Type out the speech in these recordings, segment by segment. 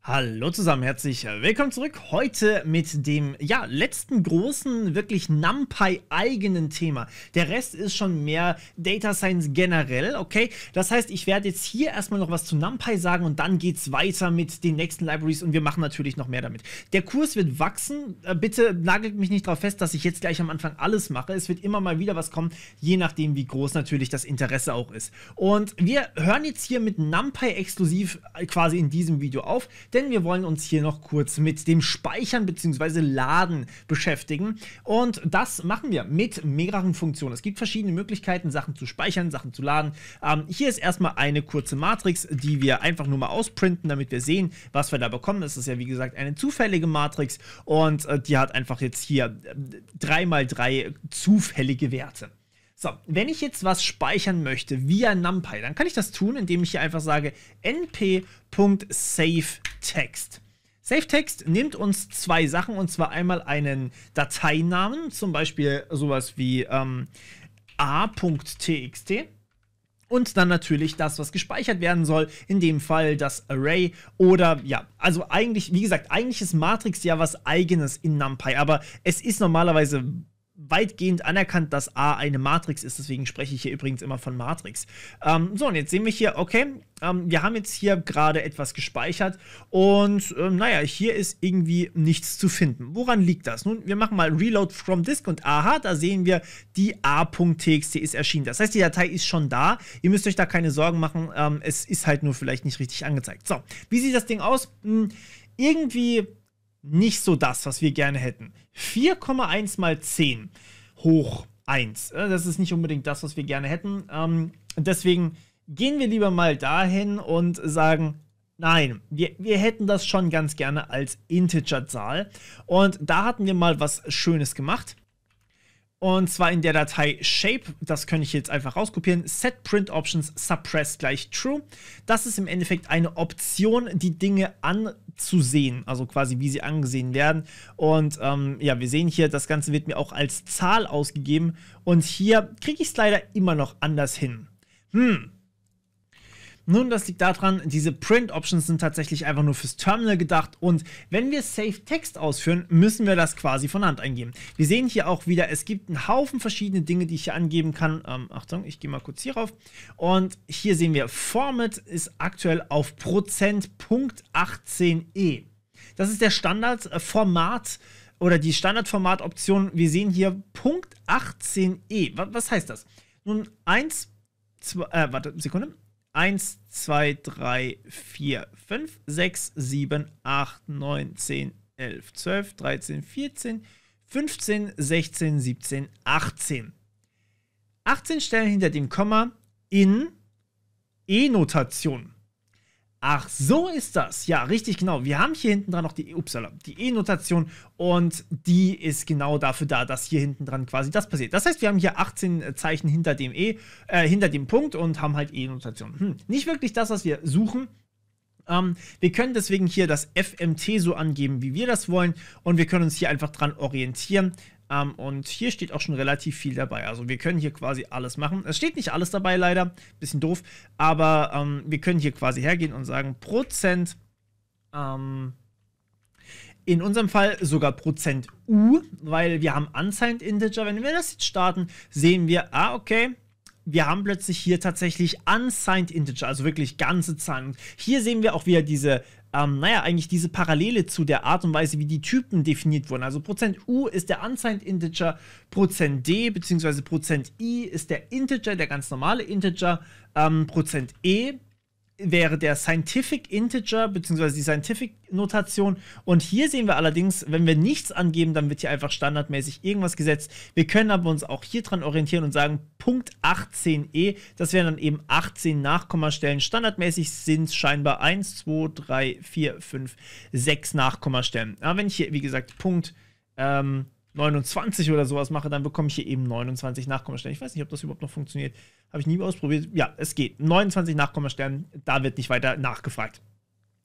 Hallo zusammen, herzlich willkommen zurück. Heute mit dem letzten großen, wirklich NumPy-eigenen Thema. Der Rest ist schon mehr Data Science generell, okay? Das heißt, ich werde jetzt hier erstmal noch was zu NumPy sagen und dann geht's weiter mit den nächsten Libraries und wir machen natürlich noch mehr damit. Der Kurs wird wachsen. Bitte nagelt mich nicht darauf fest, dass ich jetzt gleich am Anfang alles mache. Es wird immer mal wieder was kommen, je nachdem, wie groß natürlich das Interesse auch ist. Und wir hören jetzt hier mit NumPy exklusiv quasi in diesem Video auf. Denn wir wollen uns hier noch kurz mit dem Speichern bzw. Laden beschäftigen. Und das machen wir mit mehreren Funktionen. Es gibt verschiedene Möglichkeiten, Sachen zu speichern, Sachen zu laden. Hier ist erstmal eine kurze Matrix, die wir einfach nur mal ausprinten, damit wir sehen, was wir da bekommen. Das ist ja wie gesagt eine zufällige Matrix und die hat einfach jetzt hier 3×3 zufällige Werte. So, wenn ich jetzt was speichern möchte via NumPy, dann kann ich das tun, indem ich hier einfach sage np.saveText. SaveText nimmt uns zwei Sachen, und zwar einmal einen Dateinamen, zum Beispiel sowas wie a.txt. Und dann natürlich das, was gespeichert werden soll, in dem Fall das Array oder also eigentlich, wie gesagt, eigentlich ist Matrix ja was Eigenes in NumPy, aber es ist normalerweise weitgehend anerkannt, dass A eine Matrix ist, deswegen spreche ich hier übrigens immer von Matrix. So, und jetzt sehen wir hier, okay, wir haben jetzt hier gerade etwas gespeichert und naja, hier ist irgendwie nichts zu finden. Woran liegt das? Nun, wir machen mal Reload from Disk und aha, da sehen wir, die a.txt ist erschienen. Das heißt, die Datei ist schon da, ihr müsst euch da keine Sorgen machen, es ist halt nur vielleicht nicht richtig angezeigt. So, wie sieht das Ding aus? Irgendwie nicht so das, was wir gerne hätten. 4,1 mal 10 hoch 1. Das ist nicht unbedingt das, was wir gerne hätten. Deswegen gehen wir lieber mal dahin und sagen, nein, wir hätten das schon ganz gerne als Integerzahl. Und da hatten wir mal was Schönes gemacht. Und zwar in der Datei shape, das kann ich jetzt einfach rauskopieren, setPrintOptions suppress gleich true. Das ist im Endeffekt eine Option, die Dinge anzusehen, also quasi wie sie angesehen werden. Und ja, wir sehen hier, das Ganze wird mir auch als Zahl ausgegeben und hier kriege ich es leider immer noch anders hin. Nun, das liegt daran, diese Print-Options sind tatsächlich einfach nur fürs Terminal gedacht und wenn wir SaveText ausführen, müssen wir das quasi von Hand eingeben. Wir sehen hier auch wieder, es gibt einen Haufen verschiedene Dinge, die ich hier angeben kann. Achtung, ich gehe mal kurz hier rauf und hier sehen wir, Format ist aktuell auf %.18e. Das ist der Standardformat oder die Standardformatoption. Wir sehen hier .18e. Was heißt das? Nun, 1, 2, 3, 4, 5, 6, 7, 8, 9, 10, 11, 12, 13, 14, 15, 16, 17, 18. 18 Stellen hinter dem Komma in E-Notation. Ach, so ist das. Ja, richtig genau. Wir haben hier hinten dran noch die E-Notation und die ist genau dafür da, dass hier hinten dran quasi das passiert. Das heißt, wir haben hier 18 Zeichen hinter dem hinter dem Punkt und haben halt E-Notation. Nicht wirklich das, was wir suchen. Wir können deswegen hier das FMT so angeben, wie wir das wollen und wir können uns hier einfach dran orientieren. Und hier steht auch schon relativ viel dabei. Also wir können hier quasi alles machen. Es steht nicht alles dabei leider, bisschen doof, aber wir können hier quasi hergehen und sagen Prozent, in unserem Fall sogar %u, weil wir haben Unsigned Integer. Wenn wir das jetzt starten, sehen wir, okay, wir haben plötzlich hier tatsächlich Unsigned Integer, also wirklich ganze Zahlen. Und hier sehen wir auch wieder diese eigentlich diese Parallele zu der Art und Weise, wie die Typen definiert wurden. Also %u ist der Unsigned Integer, %d bzw. %i ist der Integer, der ganz normale Integer, %e wäre der Scientific Integer bzw. die Scientific Notation. Und hier sehen wir allerdings, wenn wir nichts angeben, dann wird hier einfach standardmäßig irgendwas gesetzt. Wir können aber uns auch hier dran orientieren und sagen .18e, das wären dann eben 18 Nachkommastellen. Standardmäßig sind es scheinbar 1, 2, 3, 4, 5, 6 Nachkommastellen. Aber wenn ich hier, wie gesagt, Punkt 29 oder sowas mache, dann bekomme ich hier eben 29 Nachkommastellen. Ich weiß nicht, ob das überhaupt noch funktioniert. Habe ich nie ausprobiert. Ja, es geht. 29 Nachkommastellen, da wird nicht weiter nachgefragt.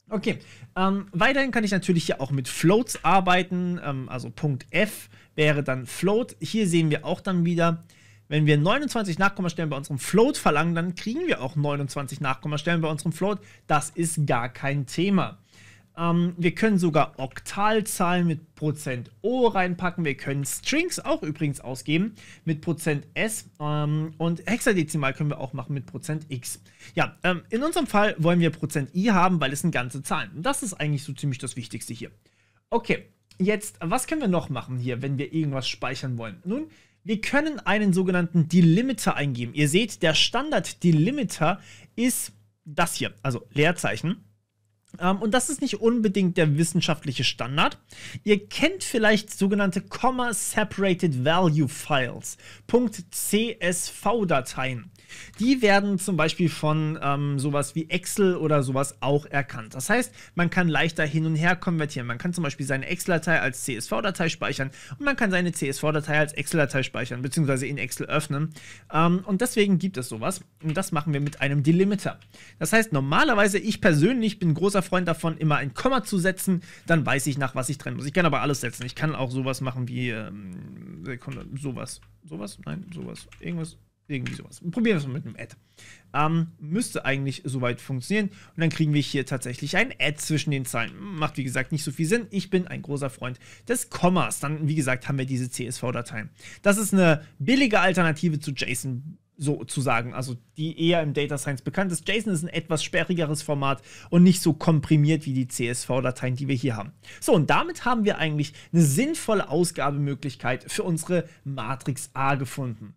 Okay, weiterhin kann ich natürlich hier auch mit Floats arbeiten. Also .f wäre dann Float. Hier sehen wir auch dann wieder, wenn wir 29 Nachkommastellen bei unserem Float verlangen, dann kriegen wir auch 29 Nachkommastellen bei unserem Float. Das ist gar kein Thema. Wir können sogar Oktalzahlen mit %O reinpacken. Wir können Strings auch übrigens ausgeben mit %S und Hexadezimal können wir auch machen mit %X. Ja, in unserem Fall wollen wir %I haben, weil es sind ganze Zahlen. Und das ist eigentlich so ziemlich das Wichtigste hier. Okay, jetzt, was können wir noch machen hier, wenn wir irgendwas speichern wollen? Nun, wir können einen sogenannten Delimiter eingeben. Ihr seht, der Standard-Delimiter ist das hier, also Leerzeichen. Und das ist nicht unbedingt der wissenschaftliche Standard. Ihr kennt vielleicht sogenannte Comma Separated Value Files, .csv-Dateien. Die werden zum Beispiel von sowas wie Excel oder sowas auch erkannt. Das heißt, man kann leichter hin und her konvertieren. Man kann zum Beispiel seine Excel-Datei als CSV-Datei speichern und man kann seine CSV-Datei als Excel-Datei speichern, beziehungsweise in Excel öffnen. Und deswegen gibt es sowas. Und das machen wir mit einem Delimiter. Das heißt, normalerweise, ich persönlich bin großer Freund davon, immer ein Komma zu setzen, dann weiß ich, nach was ich trennen muss. Ich kann aber alles setzen. Ich kann auch sowas machen wie, Sekunde, sowas. Sowas? Nein, sowas. Irgendwas. Irgendwie sowas. Probieren wir es mal mit einem Add. Müsste eigentlich soweit funktionieren. Und dann kriegen wir hier tatsächlich ein Add zwischen den Zeilen. Macht, wie gesagt, nicht so viel Sinn. Ich bin ein großer Freund des Kommas. Dann, wie gesagt, haben wir diese CSV-Dateien. Das ist eine billige Alternative zu JSON, sozusagen. Also, die eher im Data Science bekannt ist. JSON ist ein etwas sperrigeres Format und nicht so komprimiert wie die CSV-Dateien, die wir hier haben. So, und damit haben wir eigentlich eine sinnvolle Ausgabemöglichkeit für unsere Matrix A gefunden.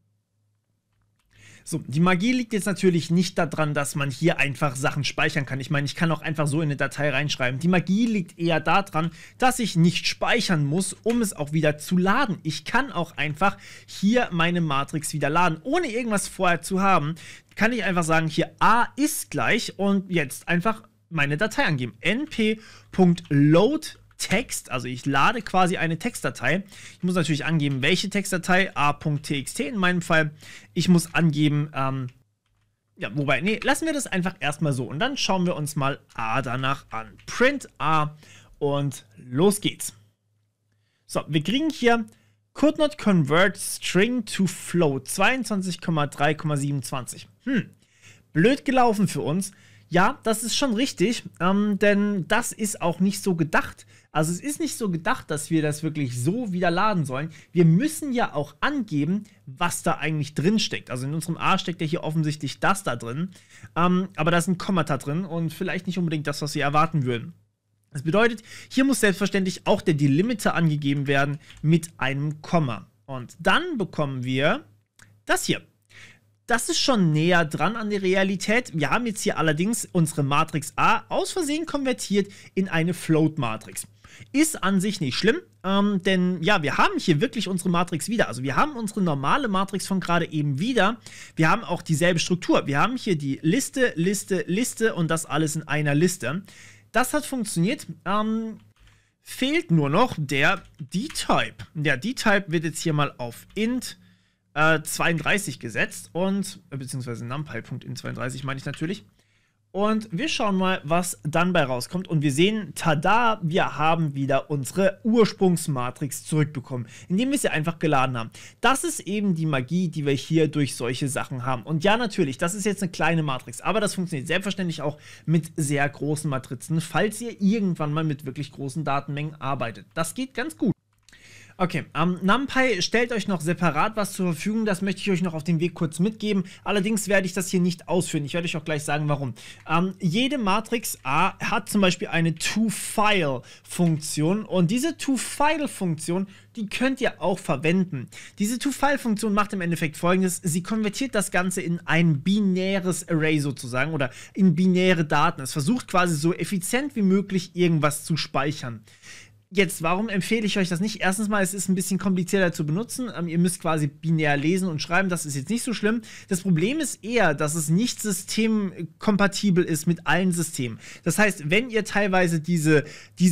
So, die Magie liegt jetzt natürlich nicht daran, dass man hier einfach Sachen speichern kann. Ich meine, ich kann auch einfach so in eine Datei reinschreiben. Die Magie liegt eher daran, dass ich nicht speichern muss, um es auch wieder zu laden. Ich kann auch einfach hier meine Matrix wieder laden, ohne irgendwas vorher zu haben. Kann ich einfach sagen, hier A ist gleich und jetzt einfach meine Datei angeben. np.load Text, also ich lade quasi eine Textdatei. Ich muss natürlich angeben, welche Textdatei, a.txt in meinem Fall. Ich muss angeben, ja, wobei, nee, lassen wir das einfach erstmal so. Und dann schauen wir uns mal a danach an. Print a und los geht's. So, wir kriegen hier could not convert string to float 22,3,27. Blöd gelaufen für uns. Ja, das ist schon richtig, denn das ist auch nicht so gedacht. Also es ist nicht so gedacht, dass wir das wirklich so wieder laden sollen. Wir müssen ja auch angeben, was da eigentlich drin steckt. Also in unserem A steckt ja hier offensichtlich das da drin, aber da ist ein Kommata drin und vielleicht nicht unbedingt das, was wir erwarten würden. Das bedeutet, hier muss selbstverständlich auch der Delimiter angegeben werden mit einem Komma. Und dann bekommen wir das hier. Das ist schon näher dran an der Realität. Wir haben jetzt hier allerdings unsere Matrix A aus Versehen konvertiert in eine Float-Matrix. Ist an sich nicht schlimm, denn ja, wir haben hier wirklich unsere Matrix wieder. Also wir haben unsere normale Matrix von gerade eben wieder. Wir haben auch dieselbe Struktur. Wir haben hier die Liste, Liste, Liste und das alles in einer Liste. Das hat funktioniert. Fehlt nur noch der D-Type. Der D-Type wird jetzt hier mal auf int 32 gesetzt und, beziehungsweise numpy.int32 meine ich natürlich. Und wir schauen mal, was dann bei rauskommt. Und wir sehen, tada, wir haben wieder unsere Ursprungsmatrix zurückbekommen, indem wir sie einfach geladen haben. Das ist eben die Magie, die wir hier durch solche Sachen haben. Und ja, natürlich, das ist jetzt eine kleine Matrix, aber das funktioniert selbstverständlich auch mit sehr großen Matrizen, falls ihr irgendwann mal mit wirklich großen Datenmengen arbeitet. Das geht ganz gut. Okay, NumPy stellt euch noch separat was zur Verfügung, das möchte ich euch noch auf dem Weg kurz mitgeben. Allerdings werde ich das hier nicht ausführen, ich werde euch auch gleich sagen, warum. Jede Matrix A hat zum Beispiel eine ToFile-Funktion und diese ToFile-Funktion, die könnt ihr auch verwenden. Diese ToFile-Funktion macht im Endeffekt Folgendes: Sie konvertiert das Ganze in ein binäres Array sozusagen oder in binäre Daten. Es versucht quasi so effizient wie möglich irgendwas zu speichern. Jetzt, warum empfehle ich euch das nicht? Erstens mal, es ist ein bisschen komplizierter zu benutzen. Ihr müsst quasi binär lesen und schreiben, das ist jetzt nicht so schlimm. Das Problem ist eher, dass es nicht systemkompatibel ist mit allen Systemen. Das heißt, wenn ihr teilweise diese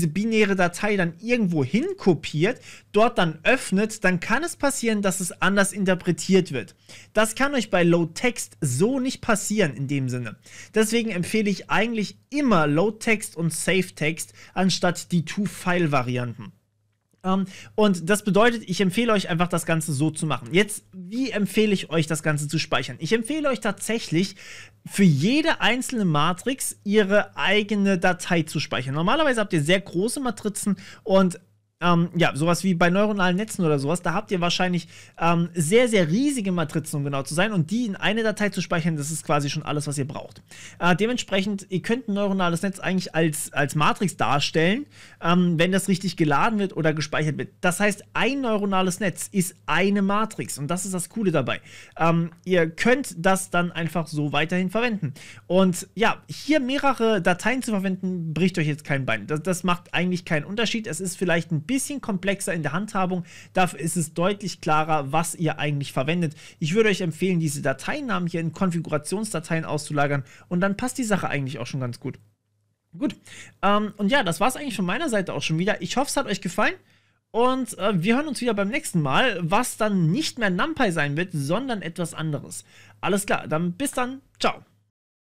binäre Datei dann irgendwo hin kopiert, dort dann öffnet, dann kann es passieren, dass es anders interpretiert wird. Das kann euch bei Load-Text so nicht passieren in dem Sinne. Deswegen empfehle ich eigentlich immer Load-Text und Save-Text anstatt die ToFile-Varianten. Und das bedeutet, ich empfehle euch einfach, das Ganze so zu machen. Jetzt, wie empfehle ich euch, das Ganze zu speichern? Ich empfehle euch tatsächlich, für jede einzelne Matrix ihre eigene Datei zu speichern. Normalerweise habt ihr sehr große Matrizen und ja, sowas wie bei neuronalen Netzen oder sowas, da habt ihr wahrscheinlich sehr, sehr riesige Matrizen, um genau zu sein, und die in eine Datei zu speichern, das ist quasi schon alles, was ihr braucht. Dementsprechend, ihr könnt ein neuronales Netz eigentlich als Matrix darstellen, wenn das richtig geladen wird oder gespeichert wird. Das heißt, ein neuronales Netz ist eine Matrix und das ist das Coole dabei. Ihr könnt das dann einfach so weiterhin verwenden. Und ja, hier mehrere Dateien zu verwenden, bricht euch jetzt kein Bein. Das macht eigentlich keinen Unterschied. Es ist vielleicht ein bisschen komplexer in der Handhabung, dafür ist es deutlich klarer, was ihr eigentlich verwendet. Ich würde euch empfehlen, diese Dateinamen hier in Konfigurationsdateien auszulagern und dann passt die Sache eigentlich auch schon ganz gut. Gut, und ja, das war es eigentlich von meiner Seite auch schon wieder. Ich hoffe, es hat euch gefallen und wir hören uns wieder beim nächsten Mal, was dann nicht mehr NumPy sein wird, sondern etwas anderes. Alles klar, dann bis dann, ciao.